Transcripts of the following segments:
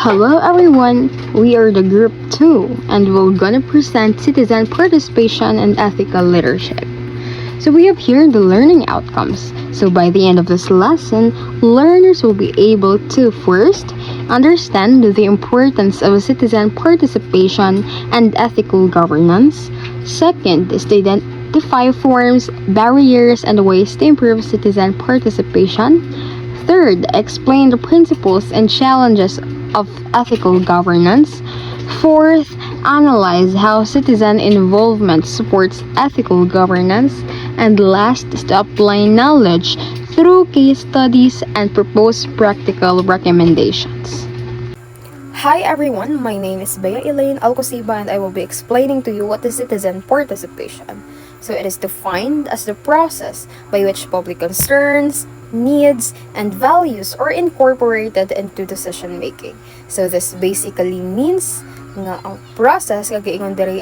Hello everyone, we are the group 2 and we're gonna present citizen participation and ethical leadership. So we have here the learning outcomes. So by the end of this lesson, learners will be able to first understand the importance of citizen participation and ethical governance. Second is to identify forms, barriers, and ways to improve citizen participation. Third, explain the principles and challenges of ethical governance. Fourth, analyze how citizen involvement supports ethical governance. And last is to apply knowledge through case studies and propose practical recommendations. Hi everyone, my name is Bea Elaine Alcosiba and I will be explaining to you what is citizen participation. So it is defined as the process by which public concerns, needs, and values are incorporated into decision making. So this basically means nga ang process kagaingon diri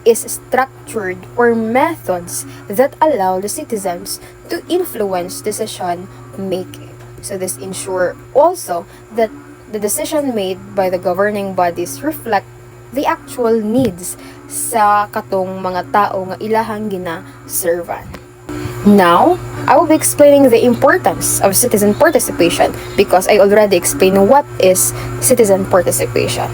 is structured or methods that allow the citizens to influence decision making. So this ensure also that the decision made by the governing bodies reflect the actual needs sa katong mga tao nga ilahang gina-servan. Now, I will be explaining the importance of citizen participation because I already explained what is citizen participation.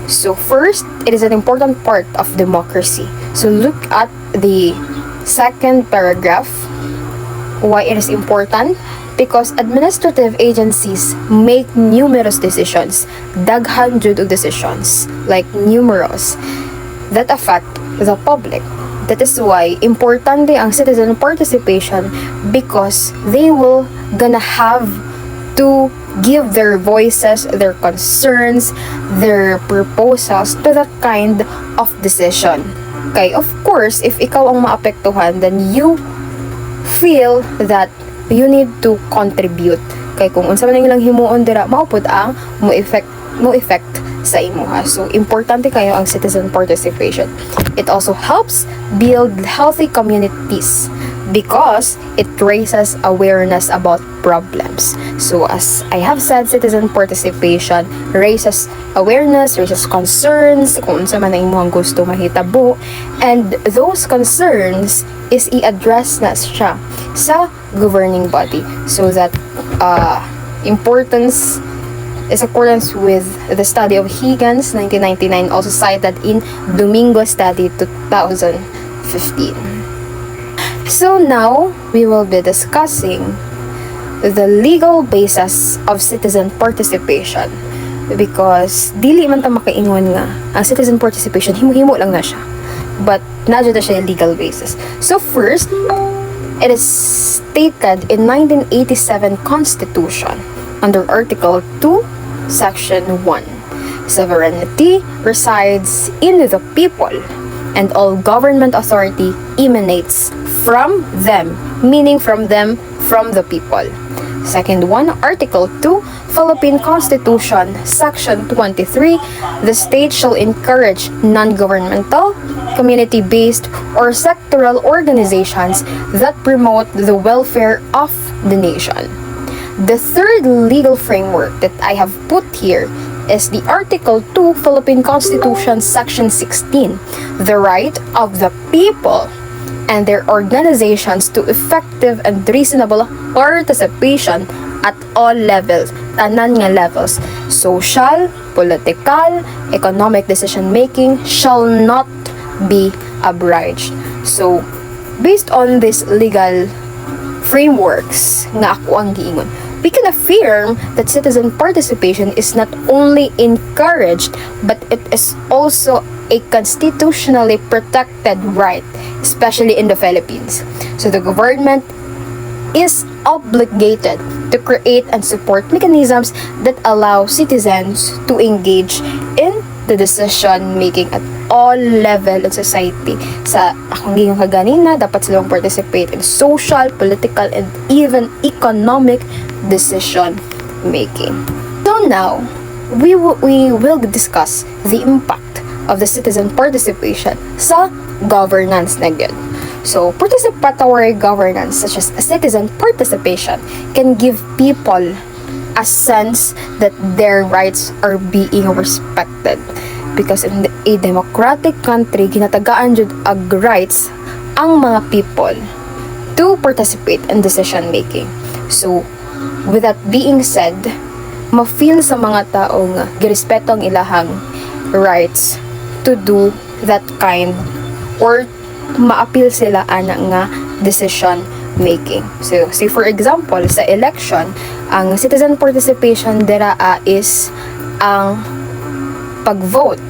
So first, it is an important part of democracy. So look at the second paragraph. Why it is important? Because administrative agencies make numerous decisions, daghan jud og decisions, like numerous, that affect the public. That is why importante ang citizen participation because they will gonna have to give their voices, their concerns, their proposals to that kind of decision. Okay, of course, if ikaw ang maapektuhan, then you feel that you need to contribute. Kay kung unsa man ilang himuon dira, maupod ang mo effect sa imuha. So importante kayo ang citizen participation. It also helps build healthy communities because it raises awareness about problems. So as I have said, citizen participation raises awareness, raises concerns kung unsa man ang imong gusto mahitabo, and those concerns is i-address na siya sa governing body so that importance is accordance with the study of Higgins 1999, also cited in Domingo study 2015. So now we will be discussing the legal basis of citizen participation because dili man ta makaingon nga ang citizen participation himo-himo lang na siya, but nadyo na siya yung legal basis. So first, it is stated in 1987 Constitution under Article 2, Section 1. Sovereignty resides in the people, and all government authority emanates from them, meaning from them, from the people. Second one, Article 2, Philippine Constitution, Section 23, the state shall encourage non-governmental, community-based, or sectoral organizations that promote the welfare of the nation. The third legal framework that I have put here is the Article 2 Philippine Constitution Section 16, the right of the people and their organizations to effective and reasonable participation at all levels, tanan nga levels, social, political, economic decision making shall not be abridged. So, based on this legal frameworks nga ako ang giingon, we can affirm that citizen participation is not only encouraged, but it is also a constitutionally protected right, especially in the Philippines. So the government is obligated to create and support mechanisms that allow citizens to engage in the decision making at all level of society. Sa akong giyong kaganina, dapat silang participate in social, political, and even economic decision making. So now, we will discuss the impact of the citizen participation sa governance na gyud. So, participatory governance such as citizen participation can give people a sense that their rights are being respected. Because in a democratic country, ginatagaan jud ag rights ang mga people to participate in decision making. So, with that being said, ma-feel sa mga tao nga girespeto ang ilahang rights to do that kind or ma-appeal sila ana nga decision making. So, say for example, sa election, ang citizen participation dira is ang pag-vote.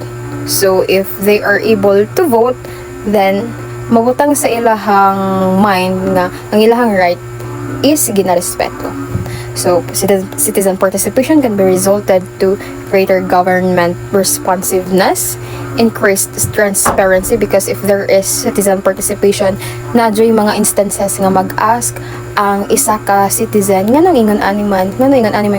So, if they are able to vote, then mabutang sa ilahang mind nga ang ilahang right is ginarespeto. So, citizen participation can be resulted to greater government responsiveness, increased transparency, because if there is citizen participation, nadyo'y mga instances nga mag-ask ang isa ka citizen nga nang ingon animan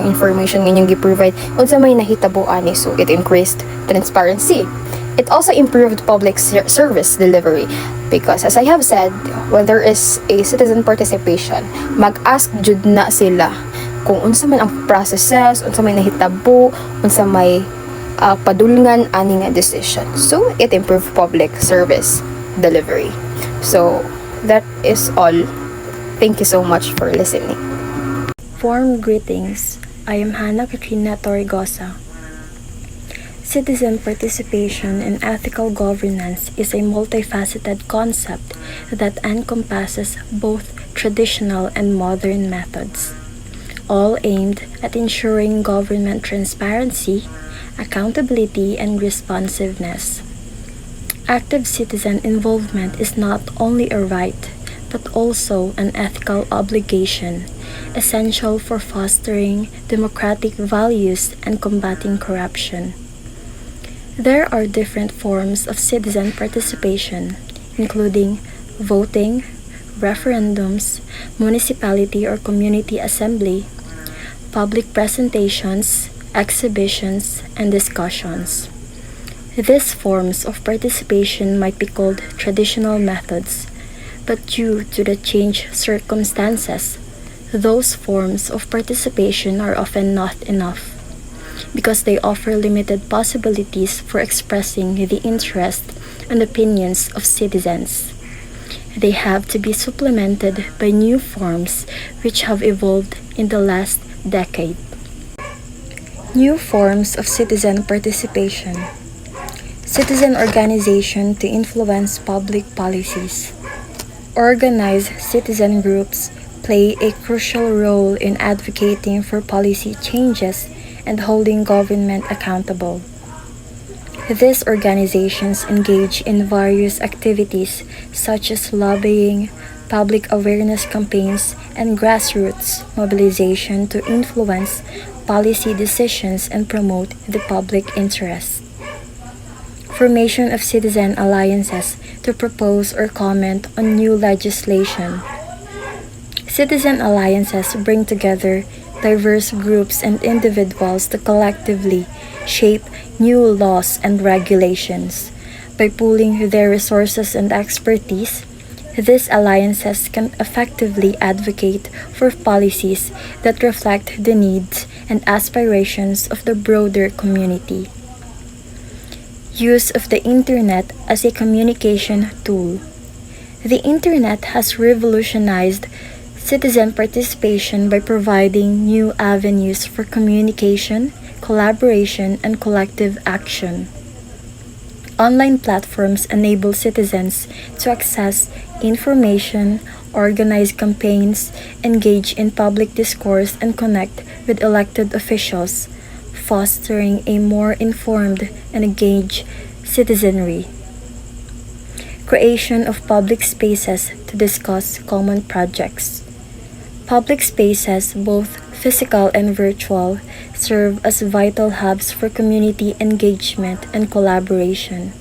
information nga inyong gi-provide unsa may nahitabo ani. So, it increased transparency. It also improved public service delivery because, as I have said, when there is a citizen participation, mag-ask jud na sila kung unsa man ang processes, unsa may nahitabo, unsa may padulngan ani nga decision. So, it improved public service delivery. So, that is all. Thank you so much for listening. Warm greetings. I am Hannah Katrina Torregosa. Citizen participation in ethical governance is a multifaceted concept that encompasses both traditional and modern methods, all aimed at ensuring government transparency, accountability, and responsiveness. Active citizen involvement is not only a right, but also an ethical obligation, essential for fostering democratic values and combating corruption. There are different forms of citizen participation, including voting, referendums, municipality or community assembly, public presentations, exhibitions, and discussions. These forms of participation might be called traditional methods, but due to the changed circumstances, those forms of participation are often not enough, because they offer limited possibilities for expressing the interest and opinions of citizens. They have to be supplemented by new forms which have evolved in the last decade. New forms of citizen participation. Citizen organization to influence public policies. Organized citizen groups play a crucial role in advocating for policy changes and holding government accountable. These organizations engage in various activities such as lobbying, public awareness campaigns, and grassroots mobilization to influence policy decisions and promote the public interest. Formation of citizen alliances to propose or comment on new legislation. Citizen alliances bring together diverse groups and individuals to collectively shape new laws and regulations. By pooling their resources and expertise, these alliances can effectively advocate for policies that reflect the needs and aspirations of the broader community. Use of the Internet as a communication tool. The Internet has revolutionized citizen participation by providing new avenues for communication, collaboration, and collective action. Online platforms enable citizens to access information, organize campaigns, engage in public discourse, and connect with elected officials, fostering a more informed and engaged citizenry. Creation of public spaces to discuss common projects. Public spaces, both physical and virtual, serve as vital hubs for community engagement and collaboration.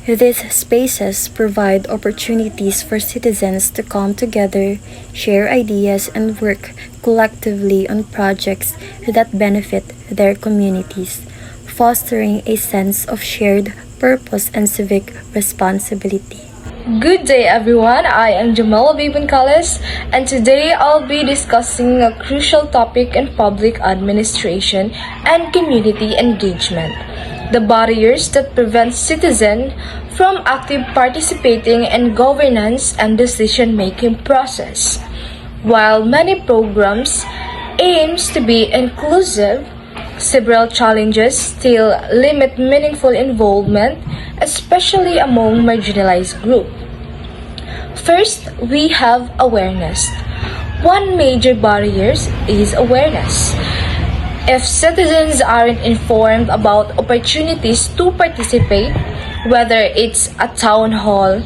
These spaces provide opportunities for citizens to come together, share ideas, and work collectively on projects that benefit their communities, fostering a sense of shared purpose and civic responsibility. Good day everyone, I am Jamala Bibancales and today I'll be discussing a crucial topic in public administration and community engagement. The barriers that prevent citizens from active participating in governance and decision-making process. While many programs aims to be inclusive, several challenges still limit meaningful involvement, especially among marginalized groups. First, we have awareness. One major barrier is awareness. If citizens aren't informed about opportunities to participate, whether it's a town hall,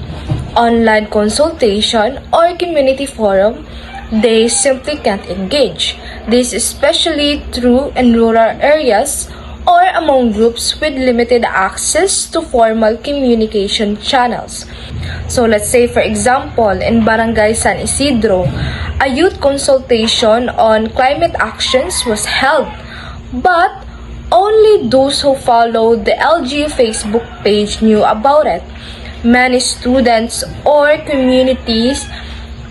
online consultation, or community forum, they simply can't engage. This is especially true in rural areas or among groups with limited access to formal communication channels. So let's say for example, in Barangay San Isidro, a youth consultation on climate actions was held, but only those who followed the LGU Facebook page knew about it. Many students or communities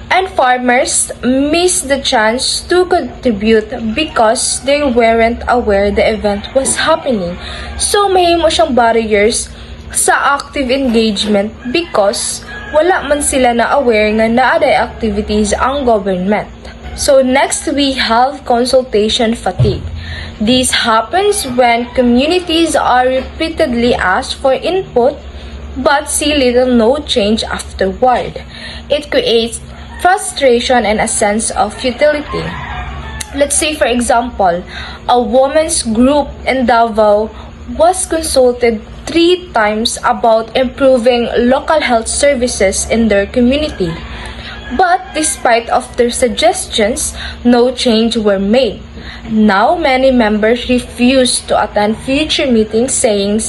and farmers missed the chance to contribute because they weren't aware the event was happening. So mahimo siyang barriers sa active engagement because wala man sila na aware nga naaday activities ang government. So next we have consultation fatigue. This happens when communities are repeatedly asked for input but see little no change afterward. It creates frustration and a sense of futility. Let's say for example, a women's group in Davao was consulted 3 times about improving local health services in their community. But despite of their suggestions, no change were made. Now many members refuse to attend future meetings saying,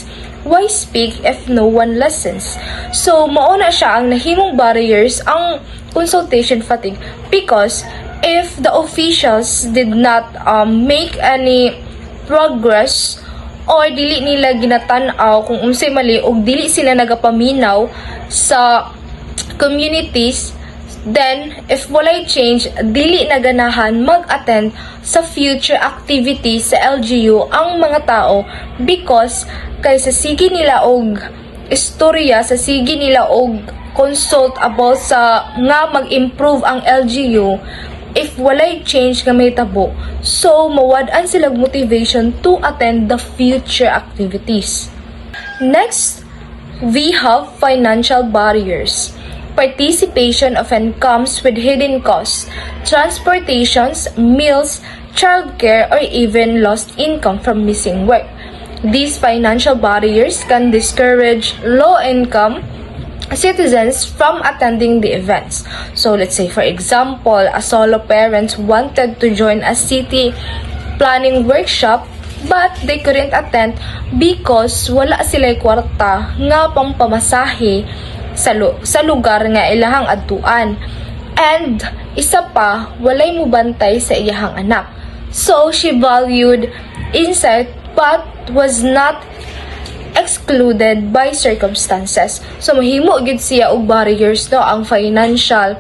why speak if no one listens? So mauna siya ang nahimong barriers ang consultation fatigue because if the officials did not make any progress or dili nila ginatan-aw kung unsay mali o dili sila nagapaminaw sa communities, then if walay change, dili na ganahan mag-attend sa future activities sa LGU ang mga tao because kaysa sige nila og istorya, sa sige nila og consult about sa nga mag-improve ang LGU, if walay change nga may tabo, so mawad-an silang motivation to attend the future activities. Next, we have financial barriers. Participation often comes with hidden costs, transportations, meals, childcare, or even lost income from missing work. These financial barriers can discourage low-income citizens from attending the events. So let's say for example, a solo parent wanted to join a city planning workshop but they couldn't attend because wala sila'y kwarta nga pang pamasahe sa lugar nga ilahang adtuan. And isa pa, walay mo bantay sa iyahang anak. So she valued insight but was not excluded by circumstances. So mahimo gid siya og barriers no ang financial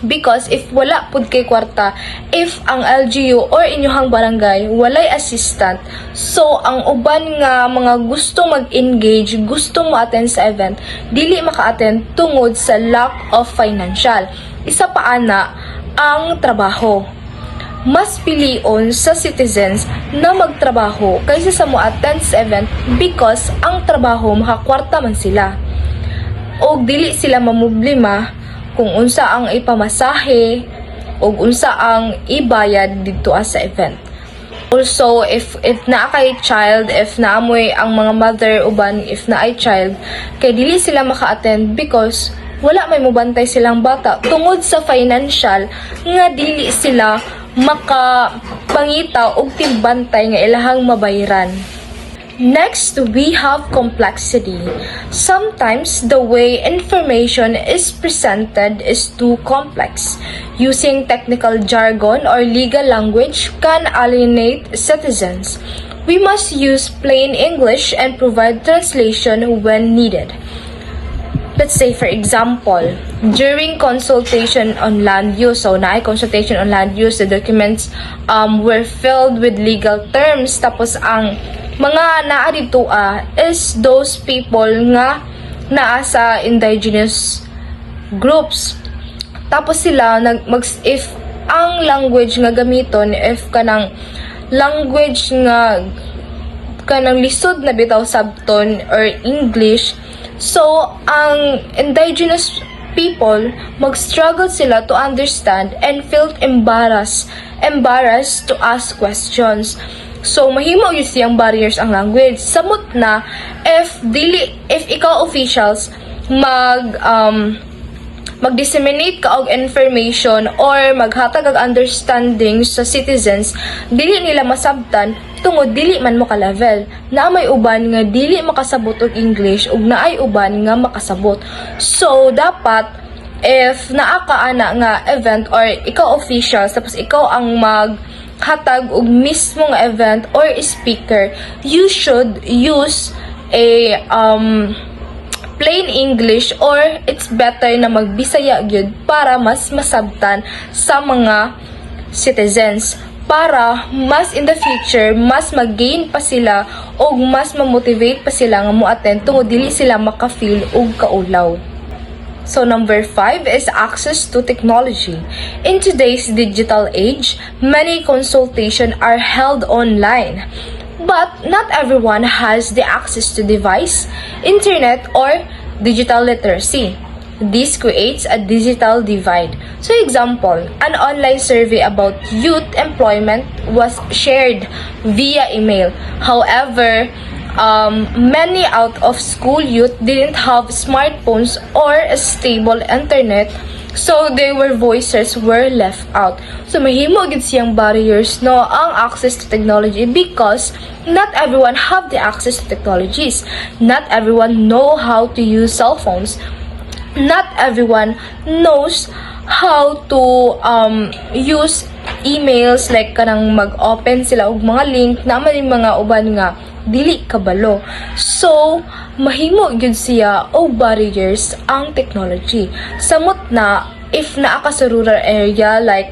because if wala pud kay kwarta, if ang LGU or inyong barangay walay assistant, so ang uban nga mga gusto mag-engage, gusto mo attend sa event, dili maka-attend tungod sa lack of financial. Isa pa ana ang trabaho. Mas pilion sa citizens na magtrabaho kaysa sa mo-attend sa event because ang trabaho makakwarta man sila. O dili sila mamublima kung unsa ang ipamasahe o unsa ang ibayad dito sa event. Also, if naa kay child, if naamoy ang mga mother uban, if na ay child, kay dili sila maka-attend because wala may mubantay silang bata tungod sa financial nga dili sila makapangita og timbantay nga ilahang mabayaran. Next, we have complexity. Sometimes the way information is presented is too complex. Using technical jargon or legal language can alienate citizens. We must use plain English and provide translation when needed. Let's say, for example, during consultation on land use, so naay consultation on land use, the documents were filled with legal terms. Tapos ang mga naa dito is those people nga naa sa indigenous groups. Tapos sila if ang language nga gamiton, if kanang language nga kanang lisod na bitaw sabton or English, so ang indigenous people mag-struggle sila to understand and felt embarrassed to ask questions. So mahimo gyud siyang barriers ang language. Samot na if ikaw officials mag-disseminate ka og information or maghatag og understanding sa citizens, dili nila masabtan tungod dili man mo ka-level. Na may uban nga dili makasabot og English ug naay uban nga makasabot. So dapat if naa ka ana nga event or ikaw official tapos ikaw ang maghatag og mismo nga event or speaker, you should use a plain English or it's better na magbisaya gyud para mas masabtan sa mga citizens, para mas in the future mas mag-gain pa sila o mas ma-motivate pa sila nga mo-attend tungod dili sila maka-feel og kaulaw. So number 5 is access to technology. In today's digital age, many consultations are held online. But not everyone has the access to device, internet, or digital literacy. This creates a digital divide. So example, an online survey about youth employment was shared via email. However, many out-of-school youth didn't have smartphones or a stable internet, so their voices were left out. So mahimo gid siyang barriers no ang access to technology because not everyone have the access to technologies. Not everyone know how to use cell phones. Not everyone knows how to use emails, like kanang mag-open sila og mga link na may mga uban nga dili kabalo. So mahimo gyud siya og barriers ang technology. Samot na if naa ka sa rural area, like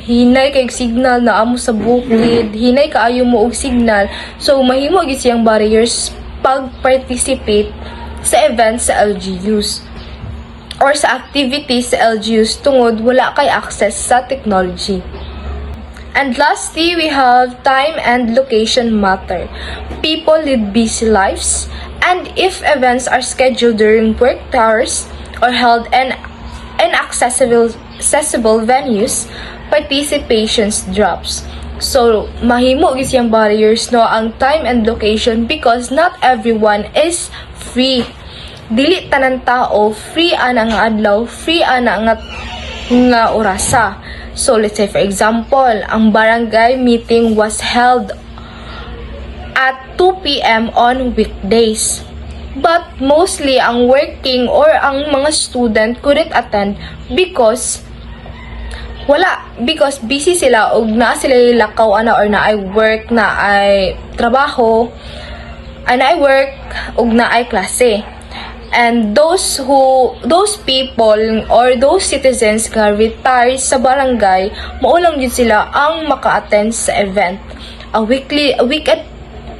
hinay kay signal na amo sa bukid, hinay kaayo mo og signal, so mahimo gyud siyang barriers pag participate sa events sa LGUs or sa activities sa LGUs tungod wala kay access sa technology. And lastly, we have time and location matter. People lead busy lives, and if events are scheduled during work hours or held in accessible venues, participations drops. So mahimo gyud siyang barriers no ang time and location because not everyone is free. Dili tanan tao free ana nga adlaw, free ana nga orasa. So let's say for example, ang barangay meeting was held at 2 p.m. on weekdays. But mostly ang working or ang mga student couldn't attend because busy sila og naa sila lakaw ana or naay work, naay trabaho, naay work og naay klase. And those people or those citizens nga retired sa barangay, maulang yun sila ang maka-attend sa event. A weekend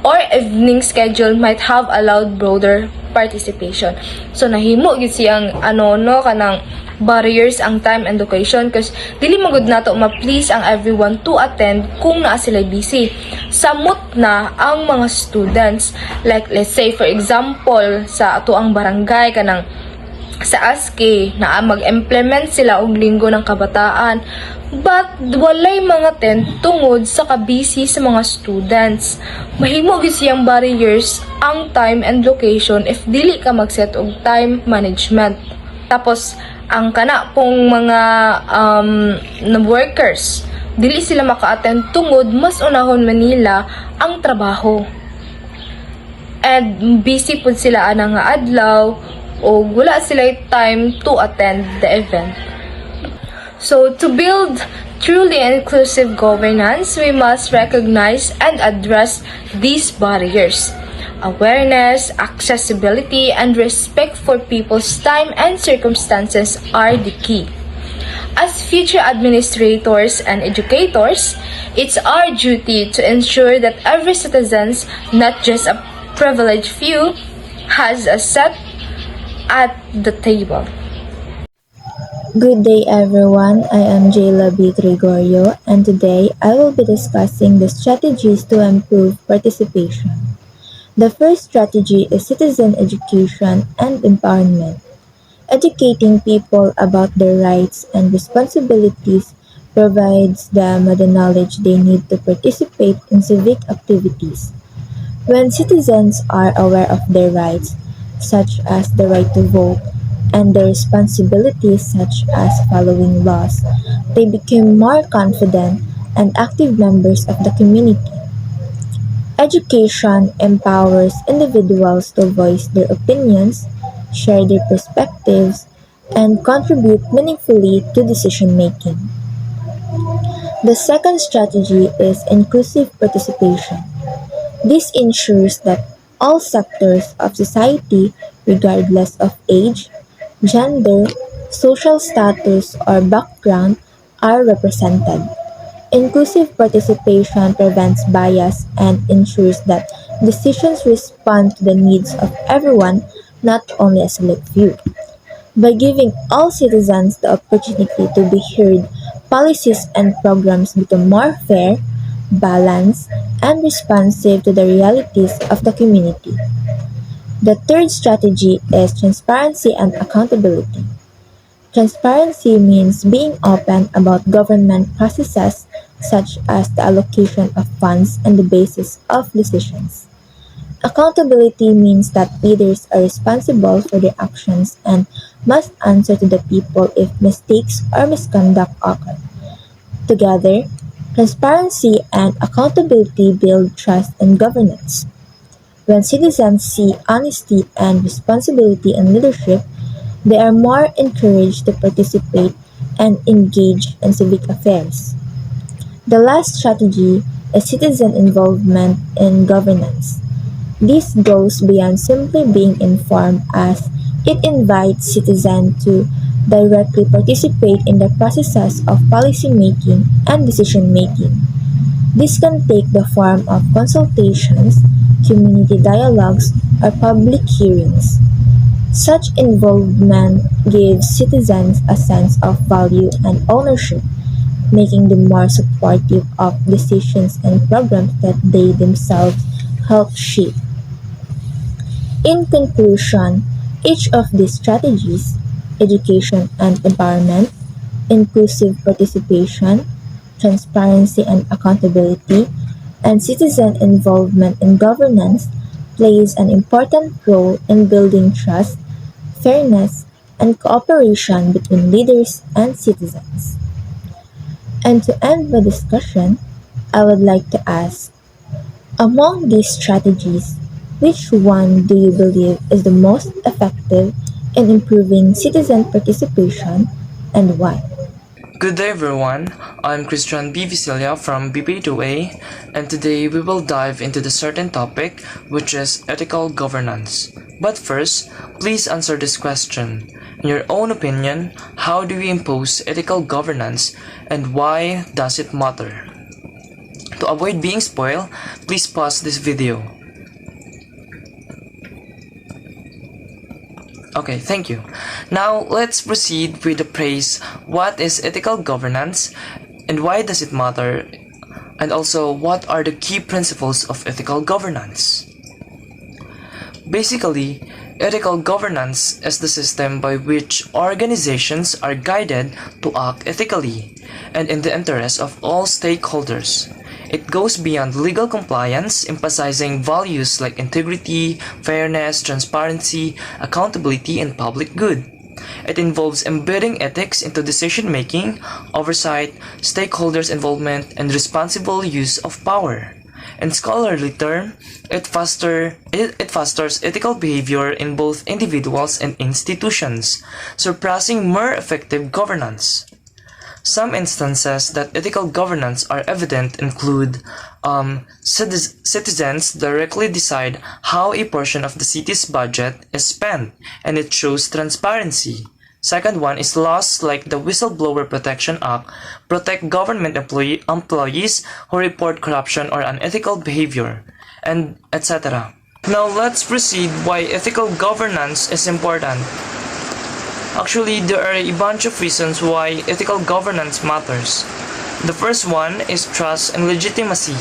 or evening schedule might have allowed broader participation. So nahimo gyud siyang kanang barriers ang time and location because dili magud nato ma-please ang everyone to attend kung naa sila busy. Samot na ang mga students, like let's say for example sa ato ang barangay kanang sa ASKE na mag-implement sila og linggo ng kabataan, but walay mga tent tungod sa kabisi sa mga students. Mahimo gyud siyang barriers ang time and location if dili ka mag-set og time management. Tapos ang kana pong mga workers, dili sila maka-attend tungod mas unahon Manila ang trabaho. And busy pud sila ana nga adlaw o wala sila time to attend the event. So, to build truly inclusive governance, we must recognize and address these barriers. Awareness, accessibility, and respect for people's time and circumstances are the key. As future administrators and educators, it's our duty to ensure that every citizen, not just a privileged few, has a seat at the table. Good day everyone, I am Jayla B. Gregorio and today I will be discussing the strategies to improve participation. The first strategy is citizen education and empowerment. Educating people about their rights and responsibilities provides them with the knowledge they need to participate in civic activities. When citizens are aware of their rights, such as the right to vote, and their responsibilities, such as following laws, they become more confident and active members of the community. Education empowers individuals to voice their opinions, share their perspectives, and contribute meaningfully to decision making. The second strategy is inclusive participation. This ensures that all sectors of society, regardless of age, gender, social status, or background, are represented. Inclusive participation prevents bias and ensures that decisions respond to the needs of everyone, not only a select few. By giving all citizens the opportunity to be heard, policies and programs become more fair, balanced, and responsive to the realities of the community. The third strategy is transparency and accountability. Transparency means being open about government processes such as the allocation of funds and the basis of decisions. Accountability means that leaders are responsible for their actions and must answer to the people if mistakes or misconduct occur. Together, transparency and accountability build trust in governance. When citizens see honesty and responsibility in leadership, they are more encouraged to participate and engage in civic affairs. The last strategy is citizen involvement in governance. This goes beyond simply being informed as it invites citizens to directly participate in the processes of policy making and decision making. This can take the form of consultations, community dialogues, or public hearings. Such involvement gives citizens a sense of value and ownership, making them more supportive of decisions and programs that they themselves help shape. In conclusion, each of these strategies, education and empowerment, inclusive participation, transparency and accountability, and citizen involvement in governance, plays an important role in building trust, fairness, and cooperation between leaders and citizens. And to end the discussion, I would like to ask, among these strategies, which one do you believe is the most effective in improving citizen participation and why? Good day everyone, I'm Christian B. Visilia from BP2A and today we will dive into the certain topic which is ethical governance. But first, please answer this question. In your own opinion, how do we impose ethical governance and why does it matter? To avoid being spoiled, please pause this video. Okay, thank you. Now let's proceed with the praise. What is ethical governance and why does it matter? And also, what are the key principles of ethical governance? Basically, ethical governance is the system by which organizations are guided to act ethically and in the interest of all stakeholders. It goes beyond legal compliance, emphasizing values like integrity, fairness, transparency, accountability, and public good. It involves embedding ethics into decision-making, oversight, stakeholders' involvement, and responsible use of power. In scholarly term, it fosters ethical behavior in both individuals and institutions, surpassing mere effective governance. Some instances that ethical governance are evident include citizens directly decide how a portion of the city's budget is spent, and it shows transparency. Second one is laws like the Whistleblower Protection Act protect government employees who report corruption or unethical behavior, and etc. Now let's proceed why ethical governance is important. Actually, there are a bunch of reasons why ethical governance matters. The first one is trust and legitimacy.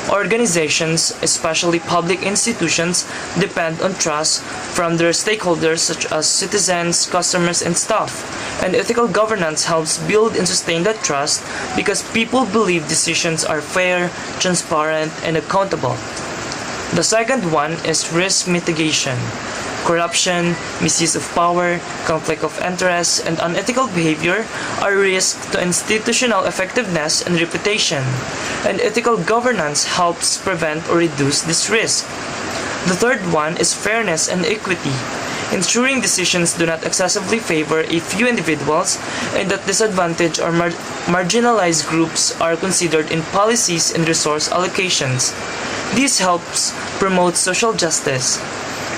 Organizations, especially public institutions, depend on trust from their stakeholders such as citizens, customers, and staff. And ethical governance helps build and sustain that trust because people believe decisions are fair, transparent, and accountable. The second one is risk mitigation. Corruption, misuse of power, conflict of interest, and unethical behavior are risks to institutional effectiveness and reputation, and ethical governance helps prevent or reduce this risk. The third one is fairness and equity, ensuring decisions do not excessively favor a few individuals and that disadvantaged or marginalized groups are considered in policies and resource allocations. This helps promote social justice.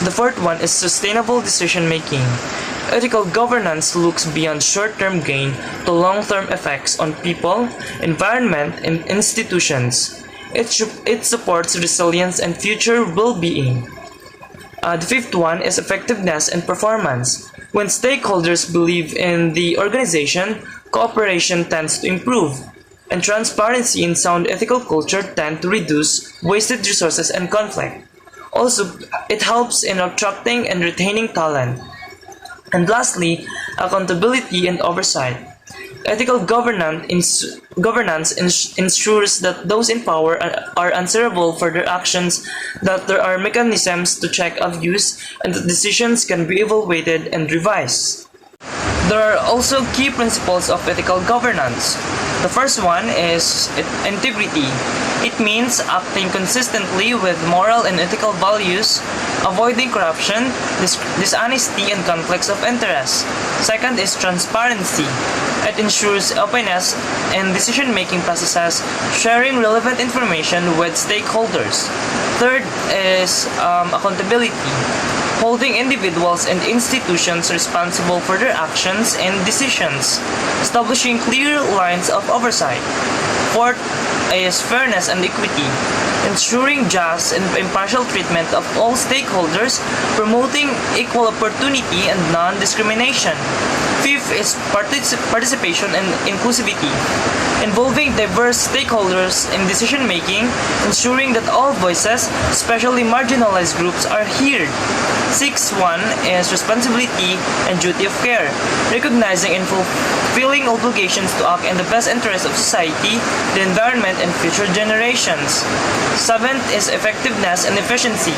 The fourth one is sustainable decision making. Ethical governance looks beyond short-term gain to long-term effects on people, environment, and institutions. It supports resilience and future well-being. The fifth one is effectiveness and performance. When stakeholders believe in the organization, cooperation tends to improve, and transparency and sound ethical culture tend to reduce wasted resources and conflict. Also, it helps in attracting and retaining talent. And lastly, accountability and oversight. Ethical governance ensures that those in power are answerable for their actions, that there are mechanisms to check abuse, and that decisions can be evaluated and revised. There are also key principles of ethical governance. The first one is integrity. It means acting consistently with moral and ethical values, avoiding corruption, dishonesty, and conflicts of interest. Second is transparency. It ensures openness in decision-making processes, sharing relevant information with stakeholders. Third is accountability. Holding individuals and institutions responsible for their actions and decisions, establishing clear lines of oversight. Fourth is fairness and equity, ensuring just and impartial treatment of all stakeholders, promoting equal opportunity and non-discrimination. Fifth is participation and inclusivity, involving diverse stakeholders in decision-making, ensuring that all voices, especially marginalized groups, are heard. Sixth one is responsibility and duty of care, recognizing and fulfilling obligations to act in the best interest of society, the environment, and future generations. Seventh is effectiveness and efficiency,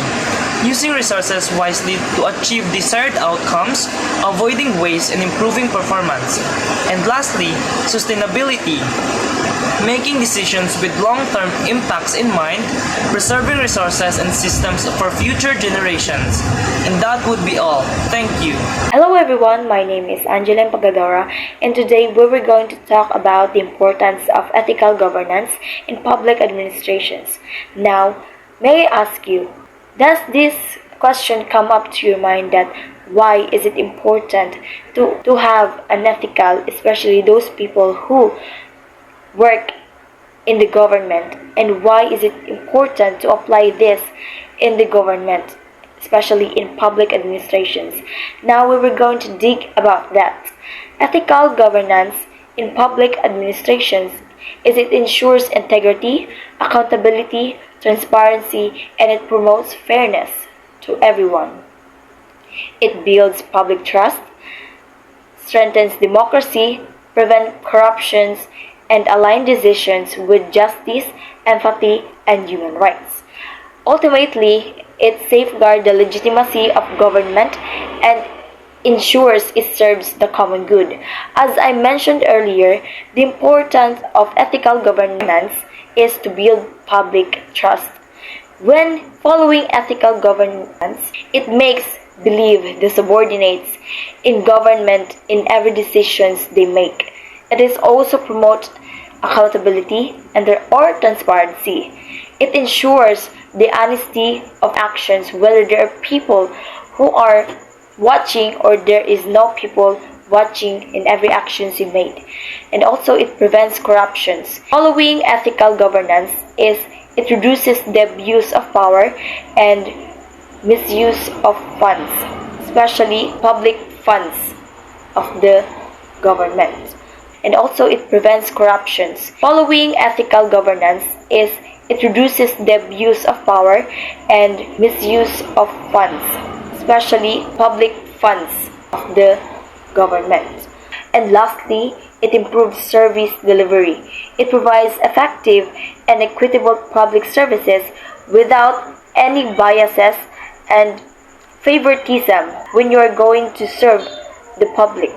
using resources wisely to achieve desired outcomes, avoiding waste, and improving performance. And lastly, sustainability, making decisions with long-term impacts in mind, preserving resources and systems for future generations. And that would be all. Thank you. Hello everyone, my name is Angeline Pagadora, and today we were going to talk about the importance of ethical governance in public administrations. Now, may I ask you, does this question come up to your mind that why is it important to have an ethical, especially those people who work in the government, and why is it important to apply this in the government, especially in public administrations? Now we were going to dig about that. Ethical governance in public administrations is it ensures integrity, accountability, transparency, and it promotes fairness to everyone. It builds public trust, strengthens democracy, prevents corruptions, and align decisions with justice, empathy, and human rights. Ultimately, it safeguards the legitimacy of government and ensures it serves the common good. As I mentioned earlier, the importance of ethical governance is to build public trust. When following ethical governance, it makes believe the subordinates in government in every decisions they make. It is also promotes accountability and or transparency. It ensures the honesty of actions, whether there are people who are watching or there is no people watching in every actions you made. And also it prevents corruptions. Following ethical governance is it reduces the abuse of power and misuse of funds, especially public funds of the government. And also it prevents corruptions. Following ethical governance is it reduces the abuse of power and misuse of funds, especially public funds of the government. And lastly, it improves service delivery. It provides effective and equitable public services without any biases and favoritism when you are going to serve the public.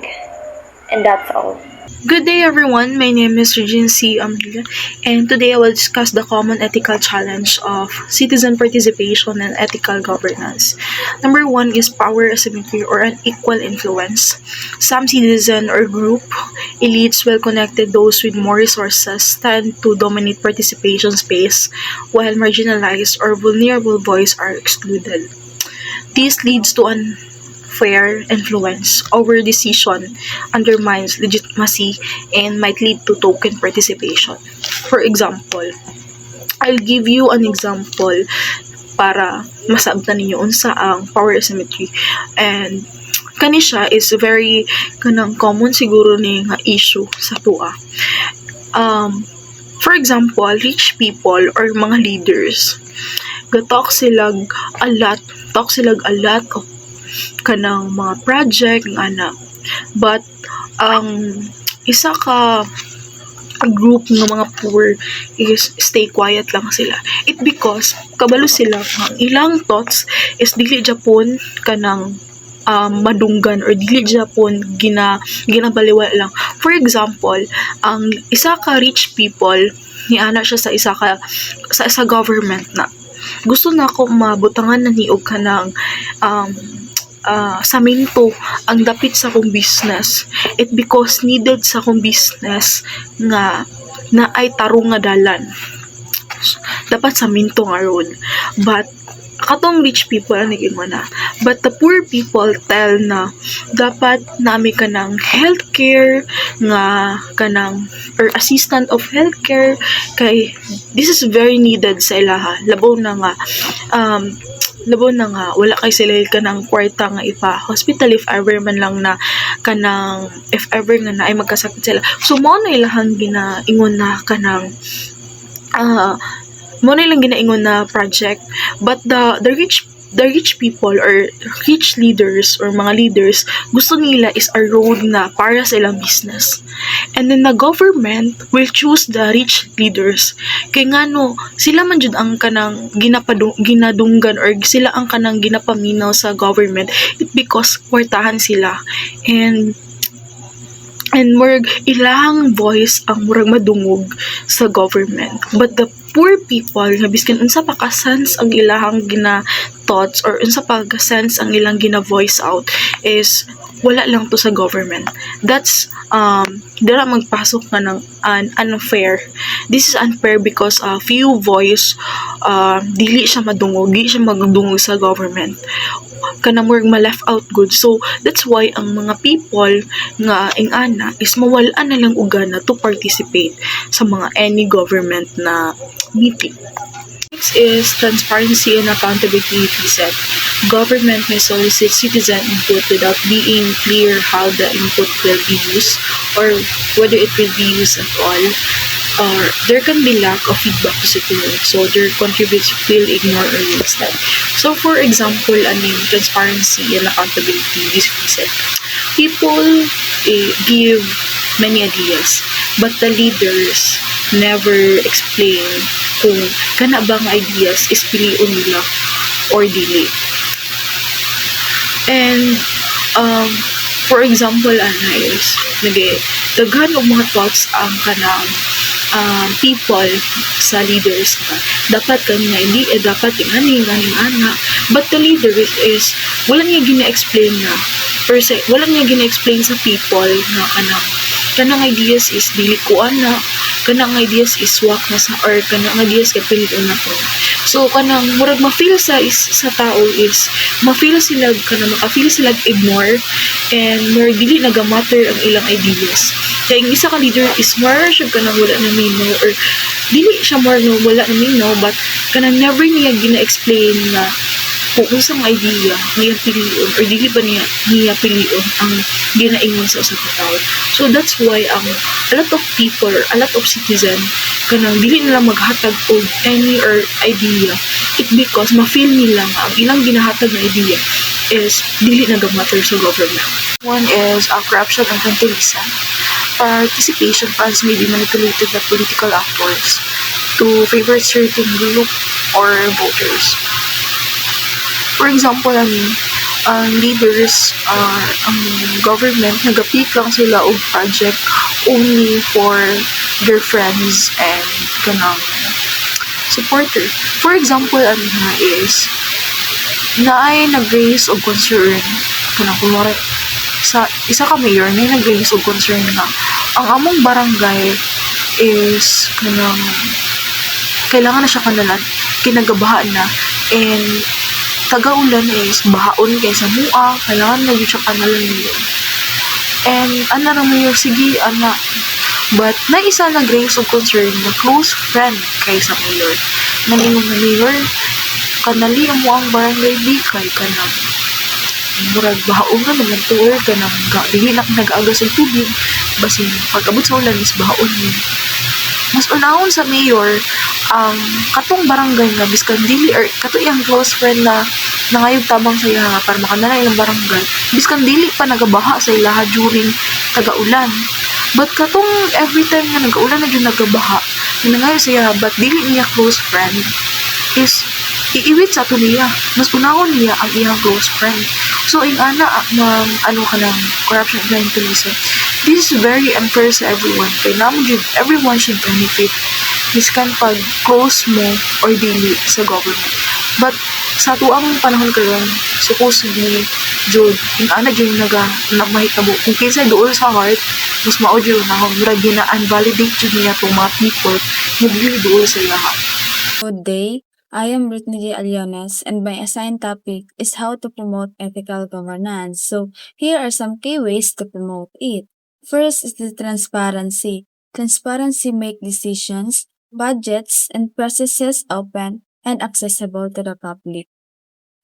And that's all. Good day everyone, my name is Regine C. Amrila, and today I will discuss the common ethical challenge of citizen participation and ethical governance. Number one is power asymmetry or unequal influence. Some citizen or group, elites, well-connected, those with more resources tend to dominate participation space, while marginalized or vulnerable voices are excluded. This leads to unfair influence over decision, undermines legitimacy, and might lead to token participation. For example, I'll give you an example para masabtan ninyo unsa ang power asymmetry. And kani siya is very kanang common siguro ni nga issue sa tua. For example, rich people or mga leaders talk sila a lot of kanang mga project ana, but ang isa ka group ng mga poor is stay quiet lang sila. It because kabalo sila ang ilang thoughts is dili Japon kanang madunggan or dili Japon ginabaliwa lang. For example, ang isa ka rich people ni ana siya sa isa government na gusto na ako mabutangan na niog kanang saminto ang dapit sa kong business. It because needed sa kong business nga na ay tarong nga dalan. Dapat saminto nga road. But katong rich people ang nag-ingon na. But the poor people tell na dapat nami kanang healthcare nga kanang or assistant of healthcare kay this is very needed sa ilaha. Labaw na nga wala kay sila kanang kwarta nga ipa-hospital if ever man lang na kanang if ever nga na ay magkasakit sila. So mo na ilahang ginaingon na kanang mo na ilang ginaingon na project, but the rich people or rich leaders or mga leaders gusto nila is a road na para sa ilang business, and then the government will choose the rich leaders kay ngano sila man jud ang kanang ginadunggan or sila ang kanang ginapaminaw sa government. It because kwartahan sila and murag ilang voice ang murag madungog sa government, but the poor people nga biskin unsa pa ka sense ang ilahang gina thoughts or unsa pa ka sense ang ilang gina voice out is wala lang to sa government. That's dira magpasok nga ng unfair. This is unfair because few voice dili siya madungog, dili siya magdungog sa government kanang murag ma-left out good. So that's why ang mga people nga ingana is mawala na lang ugana to participate sa mga any government na meeting. Next is transparency and accountability reset. Government may solicit citizen input without being clear how the input will be used or whether it will be used at all. Or there can be lack of feedback to citizens, so their contributions will ignore or instead. So for example, transparency and accountability this reset. People give many ideas, but the leaders never explain kung kana bang ideas is piliun nila or dili. And for example, is daghan og mga thoughts ang kanang people sa leaders ka. Dapat kanya hindi dapat ingani ana. But the leader is wala niya gina-explain na per se, wala niya gina-explain sa people na kanang kanang ideas is dili ko ana, kanang ideas is wak na sa, or kanang ideas kay piliton na ko. So kanang murag ma-feel sa tao is ma-feel sila kanang maka-feel sila ignore, and more dili nagamatter ang ilang ideas. Kaya yung isa ka leader is more siya kanang wala na minaw, or dili siya more no wala na minaw, but kanang never niya gina-explain na kung unsang idea niya pilion or dili ba niya pilion ang ginaingon sa usa ka tawo. So that's why a lot of people, a lot of citizen kanang dili nila maghatag og any or idea, it because ma-feel nila nga ang ilang ginahatag na idea is dili nagamatter sa government. One is corruption and clientelism. Participation funds may be manipulated by political actors to favor certain group or voters. For example, leaders, ang government, nag-pick lang sila og project only for their friends and kanang supporter. For example, is naay nag-raise og concern kanang kumare sa isa ka mayor na nag-raise og concern na ang among barangay is kanang kailangan na siya kinagabahan na, and tagaulan is bahaon kay sa mua, kailangan na yun siya kanalan nila. And ana ra mayor, sige ana, but na isa nag-raise of concern na close friend kay sa mayor, naningon na mayor kanali mo ang barangay di kay kanang murag bahaon na naman tuwer kanang dili na nag-aga sa tubig, basin pag-abot sa ulan is bahaon niya. Mas unahon sa mayor ang katong barangay nga biskan dili, or kato iyang close friend na nangayog tabang sa iya para makanala ilang barangay biskan dili pa nagabaha sa ilaha during taga-ulan, but katong every time nga nag-ulan na dyan nagabaha na nangayo sa iya but dili niya close friend is iiwit sa ato niya, mas unahon niya ang iyang close friend. So in ana ano ka ng corruption and clientelism, this is very unfair sa everyone, kaya naman everyone should benefit miskan pag close mo or dili sa government. But sa tuang panahon karon, supposedly jud in ana gyud nagmahitabo kung kinsa duol sa heart, mas mao jud na murag gina-invalidate jud niya tong mga people nga dili duol sa iya. Good day. I am Brittany Aliones, and my assigned topic is how to promote ethical governance. So, here are some key ways to promote it. First is the transparency. Transparency make decisions, budgets, and processes open and accessible to the public.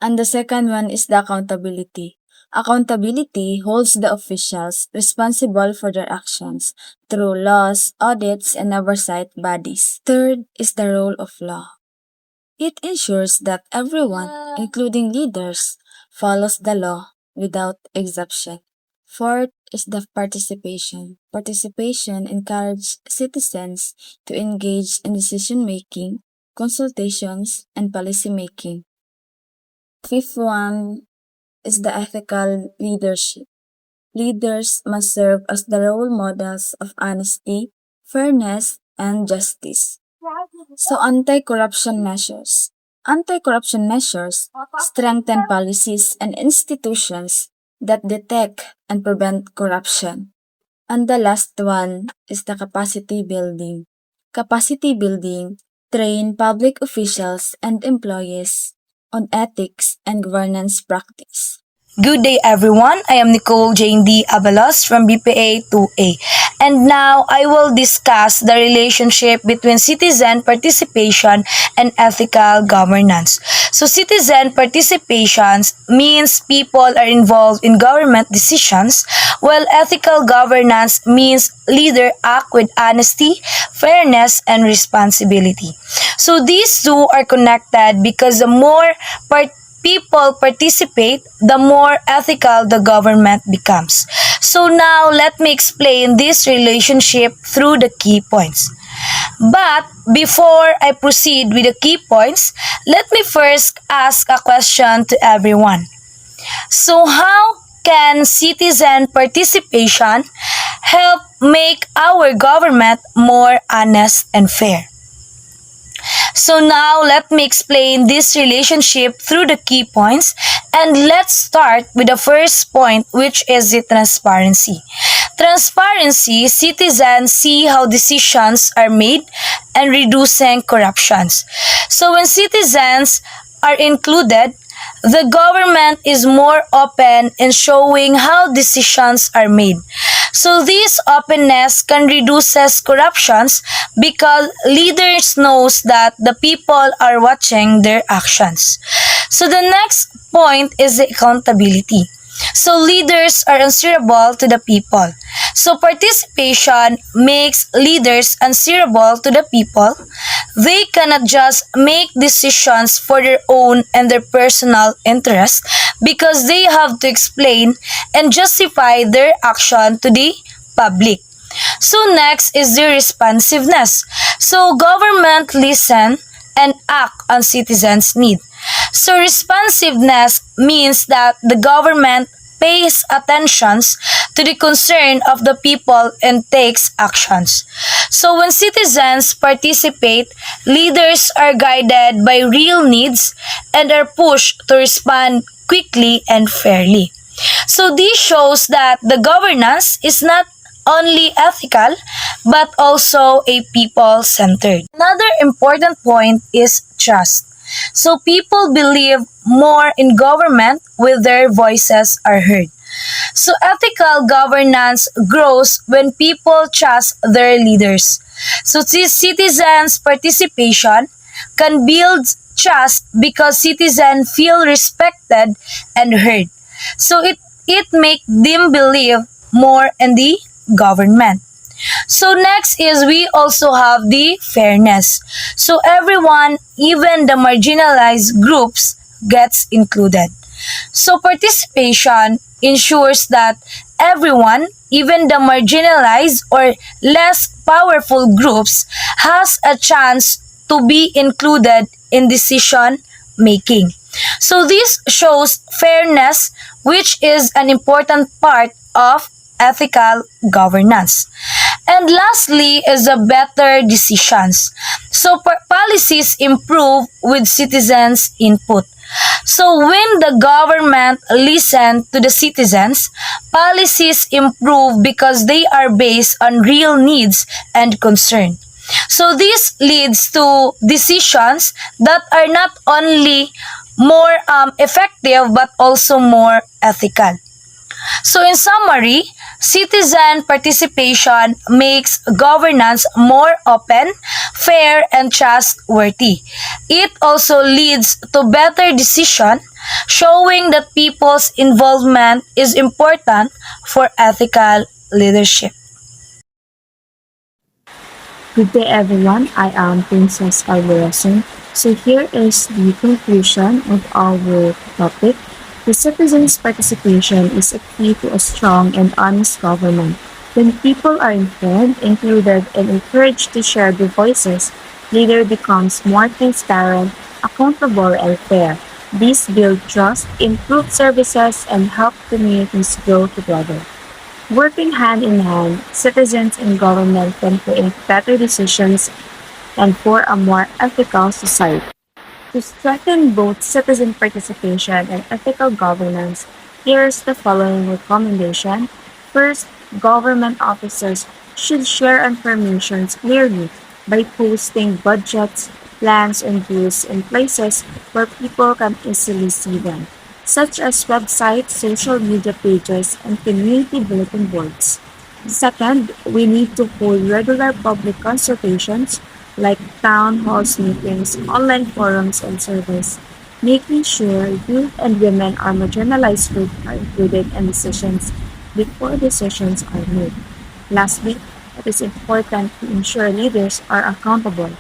And the second one is the accountability. Accountability holds the officials responsible for their actions through laws, audits, and oversight bodies. Third is the rule of law. It ensures that everyone, including leaders, follows the law without exception. Fourth is the participation. Participation encourages citizens to engage in decision-making, consultations, and policy-making. Fifth one is the ethical leadership. Leaders must serve as the role models of honesty, fairness, and justice. So, anti-corruption measures. Anti-corruption measures strengthen policies and institutions that detect and prevent corruption. And the last one is the capacity building. Capacity building train public officials and employees on ethics and governance practice. Good day everyone, I am Nicole Jane D. Abalos from BPA 2A, and now I will discuss the relationship between citizen participation and ethical governance. So citizen participation means people are involved in government decisions, while ethical governance means leaders act with honesty, fairness, and responsibility. So these two are connected because the more people participate, the more ethical the government becomes. So now, let me explain this relationship through the key points. But before I proceed with the key points, let me first ask a question to everyone. So how can citizen participation help make our government more honest and fair? So now, let me explain this relationship through the key points, and let's start with the first point, which is the transparency. Transparency, citizens see how decisions are made and reducing corruptions. So when citizens are included, the government is more open in showing how decisions are made. So this openness can reduces corruptions because leaders knows that the people are watching their actions. So the next point is the accountability. So leaders are answerable to the people. So participation makes leaders answerable to the people. They cannot just make decisions for their own and their personal interest because they have to explain and justify their action to the public. So next is the responsiveness. So government listen and act on citizens' need. So responsiveness means that the government pays attention to the concern of the people and takes actions. So when citizens participate, leaders are guided by real needs and are pushed to respond quickly and fairly. So this shows that the governance is not only ethical but also a people-centered. Another important point is trust. So people believe more in government when their voices are heard. So ethical governance grows when people trust their leaders. So citizens' participation can build trust because citizens feel respected and heard. So it makes them believe more in the government. So next is we also have the fairness. So everyone, even the marginalized groups, gets included. So participation ensures that everyone, even the marginalized or less powerful groups, has a chance to be included in decision making. So this shows fairness, which is an important part of ethical governance. And lastly is the better decisions. So policies improve with citizens' input. So when the government listens to the citizens, policies improve because they are based on real needs and concern. So this leads to decisions that are not only more effective but also more ethical. So in summary, citizen participation makes governance more open, fair, and trustworthy. It also leads to better decision, showing that people's involvement is important for ethical leadership. Good day everyone, I am Princess Alvarezon. So here is the conclusion of our topic. The citizens' participation is a key to a strong and honest government. When people are informed, included, and encouraged to share their voices, leader becomes more transparent, accountable, and fair. These build trust, improve services, and help communities grow together. Working hand in hand, citizens and government can create better decisions and for a more ethical society. To strengthen both citizen participation and ethical governance, here's the following recommendation. First, government officers should share information clearly by posting budgets, plans, and rules in places where people can easily see them, such as websites, social media pages, and community bulletin boards. Second, we need to hold regular public consultations like town halls meetings, online forums, and surveys, making sure youth and women are marginalized groups are included in decisions before decisions are made. Lastly, it is important to ensure leaders are accountable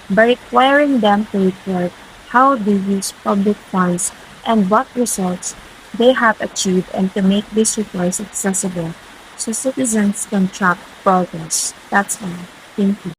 by requiring them to report how they use public funds and what results they have achieved and to make these reports accessible so citizens can track progress. That's all. Thank you.